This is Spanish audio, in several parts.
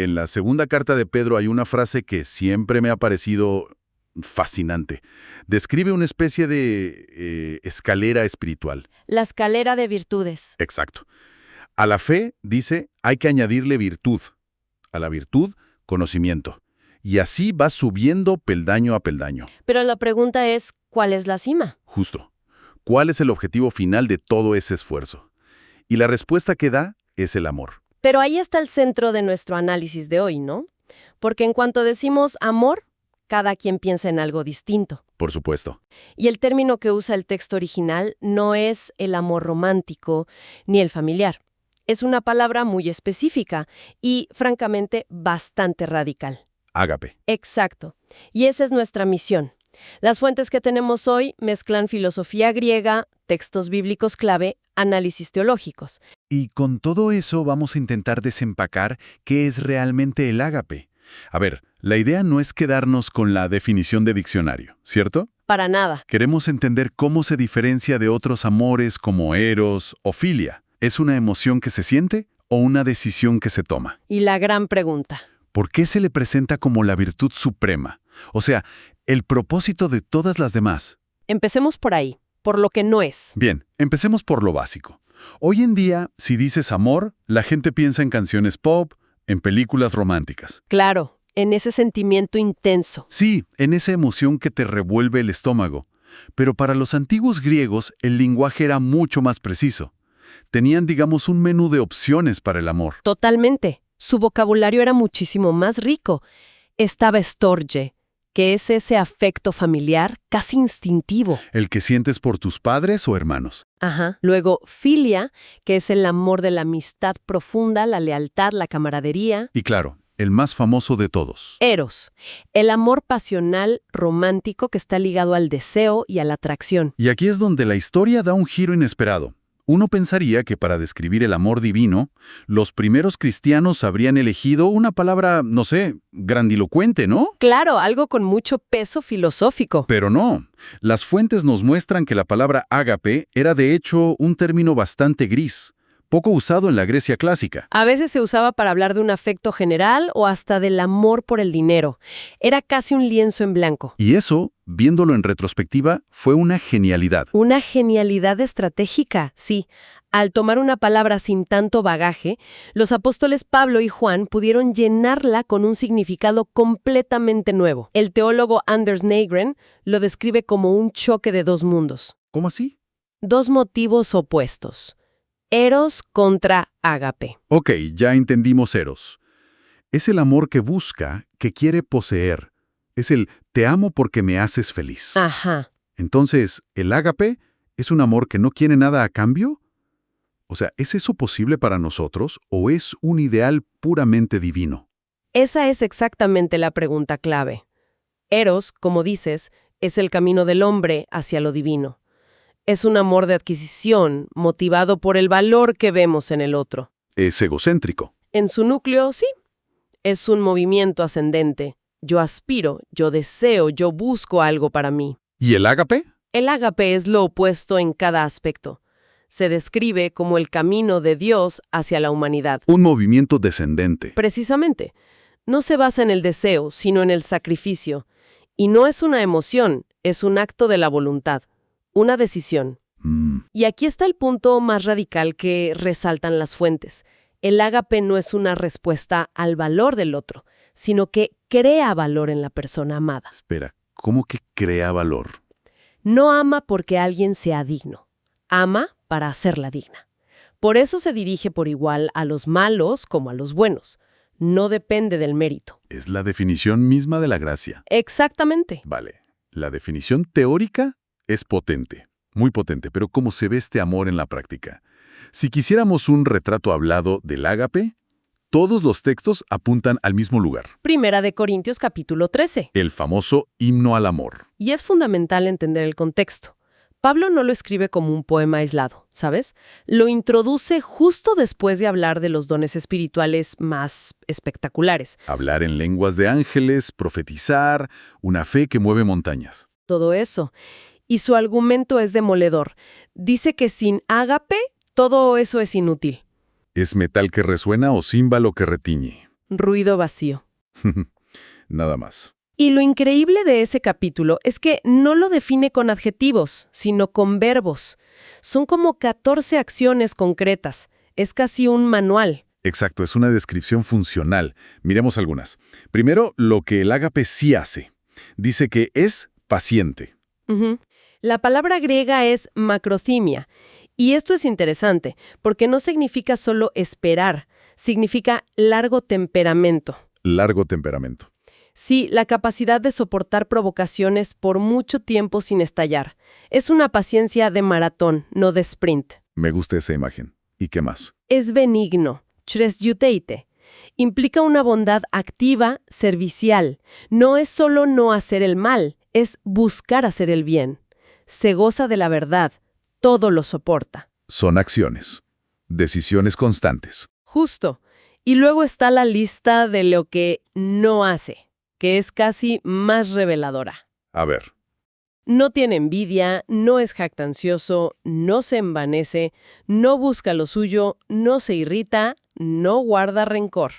En la segunda carta de Pedro hay una frase que siempre me ha parecido fascinante. Describe una especie de escalera espiritual. La escalera de virtudes. Exacto. A la fe, dice, hay que añadirle virtud. A la virtud, conocimiento. Y así va subiendo peldaño a peldaño. Pero la pregunta es, ¿cuál es la cima? Justo. ¿Cuál es el objetivo final de todo ese esfuerzo? Y la respuesta que da es el amor. Pero ahí está el centro de nuestro análisis de hoy, ¿no? Porque en cuanto decimos amor, cada quien piensa en algo distinto. Por supuesto. Y el término que usa el texto original no es el amor romántico ni el familiar. Es una palabra muy específica y, francamente, bastante radical. Ágape. Exacto. Y esa es nuestra misión. Las fuentes que tenemos hoy mezclan filosofía griega, textos bíblicos clave, análisis teológicos. Y con todo eso vamos a intentar desempacar qué es realmente el ágape. A ver, la idea no es quedarnos con la definición de diccionario, ¿cierto? Para nada. Queremos entender cómo se diferencia de otros amores como eros o filia. ¿Es una emoción que se siente o una decisión que se toma? Y la gran pregunta. ¿Por qué se le presenta como la virtud suprema? O sea, el propósito de todas las demás. Empecemos por ahí, por lo que no es. Bien, empecemos por lo básico. Hoy en día, si dices amor, la gente piensa en canciones pop, en películas románticas. Claro, en ese sentimiento intenso. Sí, en esa emoción que te revuelve el estómago. Pero para los antiguos griegos, el lenguaje era mucho más preciso. Tenían, digamos, un menú de opciones para el amor. Totalmente. Su vocabulario era muchísimo más rico. Estaba storge, que es ese afecto familiar casi instintivo. El que sientes por tus padres o hermanos. Ajá. Luego, filia, que es el amor de la amistad profunda, la lealtad, la camaradería. Y claro, el más famoso de todos. Eros, el amor pasional romántico que está ligado al deseo y a la atracción. Y aquí es donde la historia da un giro inesperado. Uno pensaría que para describir el amor divino, los primeros cristianos habrían elegido una palabra, no sé, grandilocuente, ¿no? Claro, algo con mucho peso filosófico. Pero no. Las fuentes nos muestran que la palabra ágape era de hecho un término bastante gris, poco usado en la Grecia clásica. A veces se usaba para hablar de un afecto general o hasta del amor por el dinero. Era casi un lienzo en blanco. Y eso, viéndolo en retrospectiva, fue una genialidad. Una genialidad estratégica, sí. Al tomar una palabra sin tanto bagaje, los apóstoles Pablo y Juan pudieron llenarla con un significado completamente nuevo. El teólogo Anders Nygren lo describe como un choque de dos mundos. ¿Cómo así? Dos motivos opuestos. Eros contra ágape. Ok, ya entendimos eros. Es el amor que busca, que quiere poseer. Es el te amo porque me haces feliz. Ajá. Entonces, ¿el ágape es un amor que no quiere nada a cambio? O sea, ¿es eso posible para nosotros o es un ideal puramente divino? Esa es exactamente la pregunta clave. Eros, como dices, es el camino del hombre hacia lo divino. Es un amor de adquisición, motivado por el valor que vemos en el otro. Es egocéntrico. En su núcleo, sí. Es un movimiento ascendente. Yo aspiro, yo deseo, yo busco algo para mí. ¿Y el ágape? El ágape es lo opuesto en cada aspecto. Se describe como el camino de Dios hacia la humanidad. Un movimiento descendente. Precisamente. No se basa en el deseo, sino en el sacrificio. Y no es una emoción, es un acto de la voluntad. Una decisión. Y aquí está el punto más radical que resaltan las fuentes. El ágape no es una respuesta al valor del otro, sino que crea valor en la persona amada. Espera, ¿cómo que crea valor? No ama porque alguien sea digno. Ama para hacerla digna. Por eso se dirige por igual a los malos como a los buenos. No depende del mérito. Es la definición misma de la gracia. Exactamente. Vale, la definición teórica es potente, muy potente, pero ¿cómo se ve este amor en la práctica? Si quisiéramos un retrato hablado del ágape, todos los textos apuntan al mismo lugar. Primera de Corintios capítulo 13. El famoso himno al amor. Y es fundamental entender el contexto. Pablo no lo escribe como un poema aislado, ¿sabes? Lo introduce justo después de hablar de los dones espirituales más espectaculares. Hablar en lenguas de ángeles, profetizar, una fe que mueve montañas. Todo eso. Y su argumento es demoledor. Dice que sin ágape, todo eso es inútil. Es metal que resuena o címbalo que retiñe. ruido vacío. Nada más. Y lo increíble de ese capítulo es que no lo define con adjetivos, sino con verbos. Son como 14 acciones concretas. Es casi un manual. Exacto, es una descripción funcional. Miremos algunas. Primero, lo que el ágape sí hace. Dice que es paciente. Ujú. La palabra griega es macrothymia. Y esto es interesante, porque no significa solo esperar, significa largo temperamento. Largo temperamento. Sí, la capacidad de soportar provocaciones por mucho tiempo sin estallar. Es una paciencia de maratón, no de sprint. Me gusta esa imagen. ¿Y qué más? Es benigno, chresgyuteite. Implica una bondad activa, servicial. No es solo no hacer el mal, es buscar hacer el bien. Se goza de la verdad, todo lo soporta. Son acciones. Decisiones constantes. Justo. Y luego está la lista de lo que no hace, que es casi más reveladora. A ver. No tiene envidia, no es jactancioso, no se envanece, no busca lo suyo, no se irrita, no guarda rencor.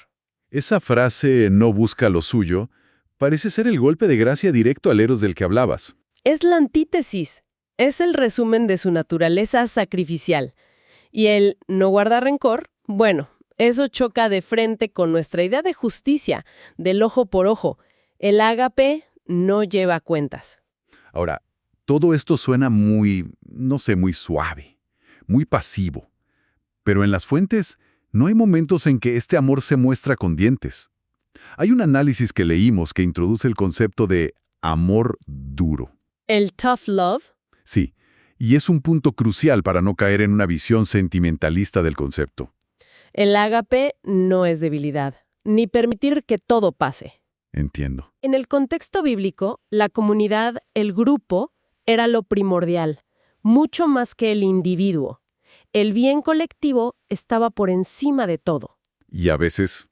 Esa frase no busca lo suyo parece ser el golpe de gracia directo al Eros del que hablabas. Es la antítesis, es el resumen de su naturaleza sacrificial. Y el no guarda rencor, bueno, eso choca de frente con nuestra idea de justicia, del ojo por ojo. El ágape no lleva cuentas. Ahora, todo esto suena muy, no sé, muy suave, muy pasivo. Pero en las fuentes no hay momentos en que este amor se muestra con dientes. Hay un análisis que leímos que introduce el concepto de amor duro. ¿El tough love? Sí, y es un punto crucial para no caer en una visión sentimentalista del concepto. El ágape no es debilidad, ni permitir que todo pase. Entiendo. En el contexto bíblico, la comunidad, el grupo, era lo primordial, mucho más que el individuo. El bien colectivo estaba por encima de todo. Y a veces,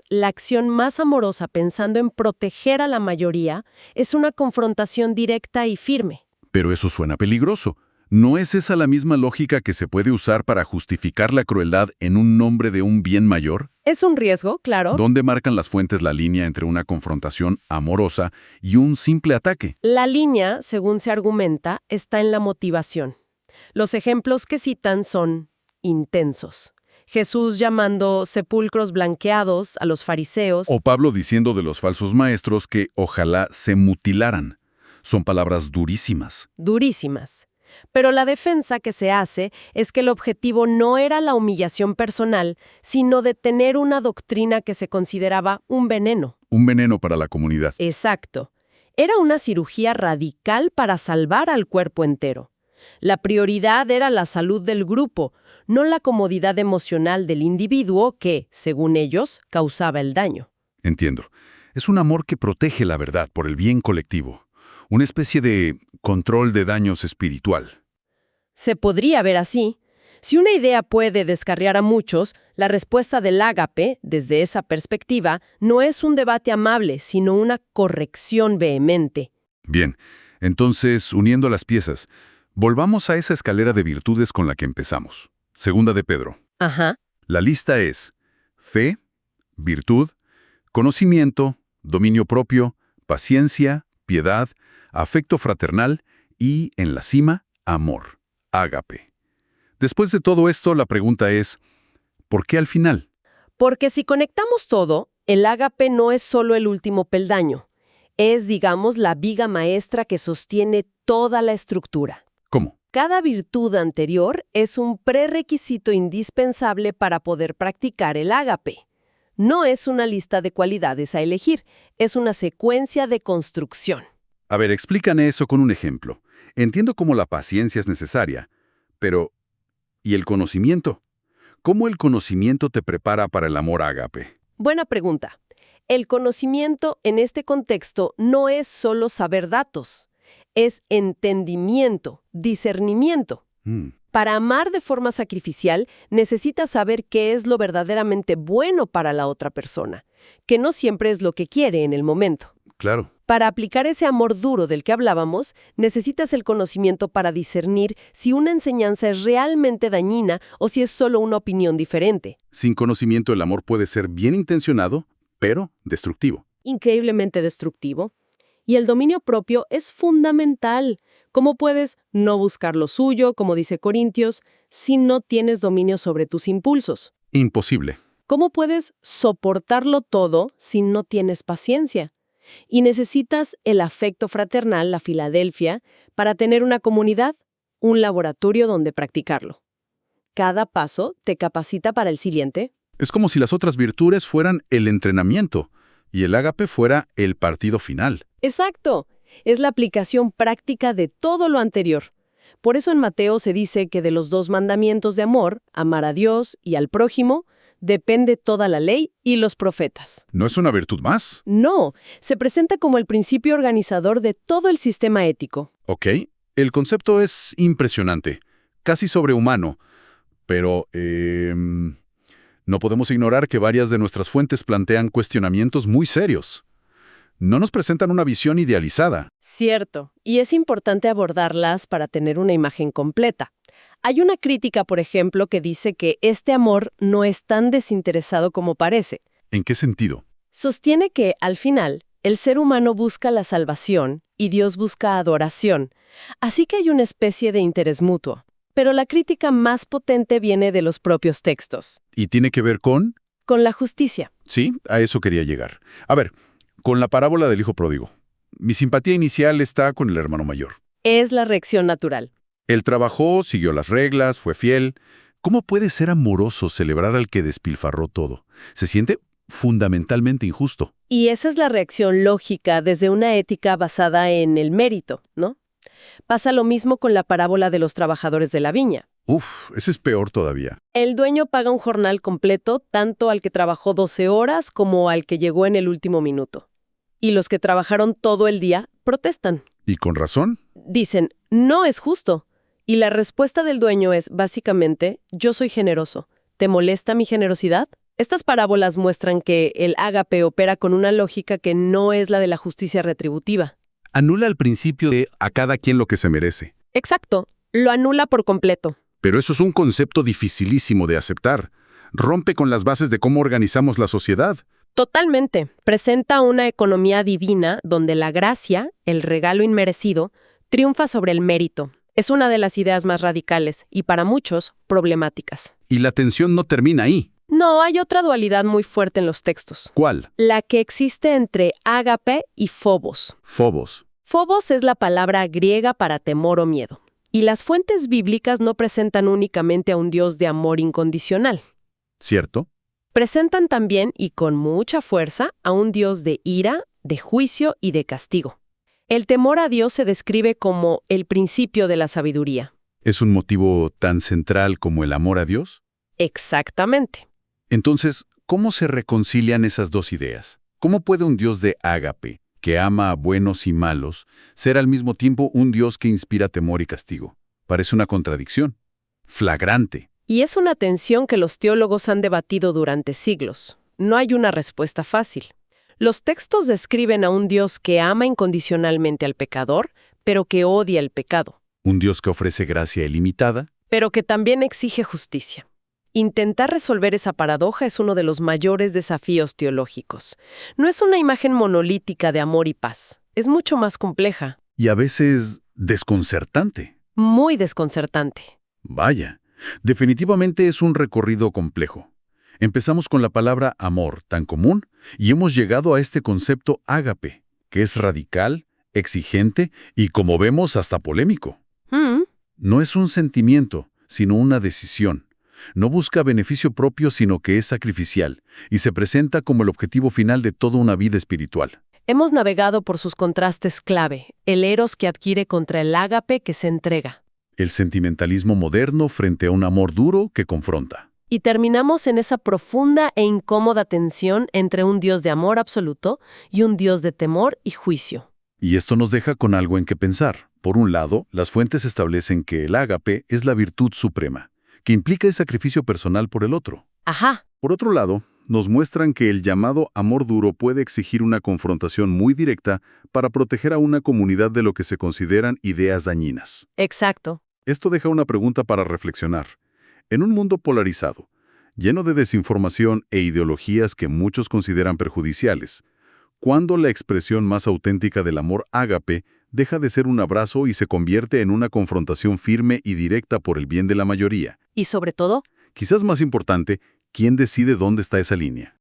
La acción más amorosa pensando en proteger a la mayoría es una confrontación directa y firme. pero eso suena peligroso. ¿No es esa la misma lógica que se puede usar para justificar la crueldad en un nombre de un bien mayor? Es un riesgo, claro. ¿Dónde marcan las fuentes la línea entre una confrontación amorosa y un simple ataque? La línea, según se argumenta, está en la motivación. Los ejemplos que citan son intensos. Jesús llamando sepulcros blanqueados a los fariseos. O Pablo diciendo de los falsos maestros que ojalá se mutilaran. Son palabras durísimas. Durísimas. Pero la defensa que se hace es que el objetivo no era la humillación personal, sino detener una doctrina que se consideraba un veneno. Un veneno para la comunidad. Exacto. Era una cirugía radical para salvar al cuerpo entero. La prioridad era la salud del grupo, no la comodidad emocional del individuo que, según ellos, causaba el daño. Entiendo. Es un amor que protege la verdad por el bien colectivo. Una especie de control de daños espiritual. Se podría ver así. Si una idea puede descarriar a muchos, la respuesta del ágape, desde esa perspectiva, no es un debate amable, sino una corrección vehemente. Bien, entonces, uniendo las piezas, volvamos a esa escalera de virtudes con la que empezamos. Segunda de Pedro. Ajá. La lista es fe, virtud, conocimiento, dominio propio, paciencia, piedad, afecto fraternal y, en la cima, amor, ágape. Después de todo esto, la pregunta es, ¿por qué al final? Porque si conectamos todo, el ágape no es solo el último peldaño. Es, digamos, la viga maestra que sostiene toda la estructura. ¿Cómo? Cada virtud anterior es un prerequisito indispensable para poder practicar el ágape. No es una lista de cualidades a elegir, es una secuencia de construcción. A ver, explícame eso con un ejemplo. Entiendo cómo la paciencia es necesaria, pero ¿y el conocimiento? ¿Cómo el conocimiento te prepara para el amor ágape? Buena pregunta. El conocimiento en este contexto no es solo saber datos, es entendimiento, discernimiento. Para amar de forma sacrificial, necesitas saber qué es lo verdaderamente bueno para la otra persona, que no siempre es lo que quiere en el momento. claro. Para aplicar ese amor duro del que hablábamos, necesitas el conocimiento para discernir si una enseñanza es realmente dañina o si es solo una opinión diferente. Sin conocimiento el amor puede ser bien intencionado, pero destructivo. Increíblemente destructivo. Y el dominio propio es fundamental. ¿Cómo puedes no buscar lo suyo, como dice Corintios, si no tienes dominio sobre tus impulsos? Imposible. ¿Cómo puedes soportarlo todo si no tienes paciencia? Y necesitas el afecto fraternal, la Filadelfia, para tener una comunidad, un laboratorio donde practicarlo. Cada paso te capacita para el siguiente. Es como si las otras virtudes fueran el entrenamiento y el ágape fuera el partido final. Exacto. Es la aplicación práctica de todo lo anterior. Por eso en Mateo se dice que de los 2 mandamientos de amor, amar a Dios y al prójimo, depende toda la ley y los profetas. ¿No es una virtud más? No, se presenta como el principio organizador de todo el sistema ético. Ok, el concepto es impresionante, casi sobrehumano, pero no podemos ignorar que varias de nuestras fuentes plantean cuestionamientos muy serios. No nos presentan una visión idealizada. Cierto, y es importante abordarlas para tener una imagen completa. Hay una crítica, por ejemplo, que dice que este amor no es tan desinteresado como parece. ¿En qué sentido? Sostiene que, al final, el ser humano busca la salvación y Dios busca adoración, así que hay una especie de interés mutuo. Pero la crítica más potente viene de los propios textos. ¿Y tiene que ver con? Con la justicia. Sí, a eso quería llegar. A ver, con la parábola del hijo pródigo. Mi simpatía inicial está con el hermano mayor. Es la reacción natural. Él trabajó, siguió las reglas, fue fiel. ¿Cómo puede ser amoroso celebrar al que despilfarró todo? Se siente fundamentalmente injusto. Y esa es la reacción lógica desde una ética basada en el mérito, ¿no? Pasa lo mismo con la parábola de los trabajadores de la viña. Uf, ese es peor todavía. El dueño paga un jornal completo tanto al que trabajó 12 horas como al que llegó en el último minuto. Y los que trabajaron todo el día protestan. ¿Y con razón? Dicen, no es justo. Y la respuesta del dueño es, básicamente, yo soy generoso. ¿Te molesta mi generosidad? Estas parábolas muestran que el ágape opera con una lógica que no es la de la justicia retributiva. Anula el principio de a cada quien lo que se merece. Exacto, lo anula por completo. Pero eso es un concepto dificilísimo de aceptar. Rompe con las bases de cómo organizamos la sociedad. Totalmente. Presenta una economía divina donde la gracia, el regalo inmerecido, triunfa sobre el mérito. Es una de las ideas más radicales y para muchos problemáticas. Y la tensión no termina ahí. No, hay otra dualidad muy fuerte en los textos. ¿Cuál? La que existe entre ágape y phobos. Phobos. Phobos es la palabra griega para temor o miedo. Y las fuentes bíblicas no presentan únicamente a un Dios de amor incondicional. ¿Cierto? Presentan también, y con mucha fuerza, a un Dios de ira, de juicio y de castigo. El temor a Dios se describe como el principio de la sabiduría. ¿Es un motivo tan central como el amor a Dios? Exactamente. Entonces, ¿cómo se reconcilian esas dos ideas? ¿Cómo puede un Dios de ágape, que ama a buenos y malos, ser al mismo tiempo un Dios que inspira temor y castigo? Parece una contradicción. Flagrante. Y es una tensión que los teólogos han debatido durante siglos. No hay una respuesta fácil. Los textos describen a un Dios que ama incondicionalmente al pecador, pero que odia el pecado. Un Dios que ofrece gracia ilimitada. Pero que también exige justicia. Intentar resolver esa paradoja es uno de los mayores desafíos teológicos. No es una imagen monolítica de amor y paz. Es mucho más compleja. Y a veces desconcertante. Muy desconcertante. Vaya, definitivamente es un recorrido complejo. Empezamos con la palabra amor, tan común, y hemos llegado a este concepto ágape, que es radical, exigente y, como vemos, hasta polémico. No es un sentimiento, sino una decisión. No busca beneficio propio, sino que es sacrificial, y se presenta como el objetivo final de toda una vida espiritual. Hemos navegado por sus contrastes clave, el eros que adquiere contra el ágape que se entrega. El sentimentalismo moderno frente a un amor duro que confronta. Y terminamos en esa profunda e incómoda tensión entre un Dios de amor absoluto y un Dios de temor y juicio. Y esto nos deja con algo en que pensar. Por un lado, las fuentes establecen que el ágape es la virtud suprema, que implica el sacrificio personal por el otro. Ajá. Por otro lado, nos muestran que el llamado amor duro puede exigir una confrontación muy directa para proteger a una comunidad de lo que se consideran ideas dañinas. Exacto. Esto deja una pregunta para reflexionar. En un mundo polarizado, lleno de desinformación e ideologías que muchos consideran perjudiciales, ¿cuándo la expresión más auténtica del amor ágape deja de ser un abrazo y se convierte en una confrontación firme y directa por el bien de la mayoría? Y sobre todo, Quizás más importante, ¿quién decide dónde está esa línea?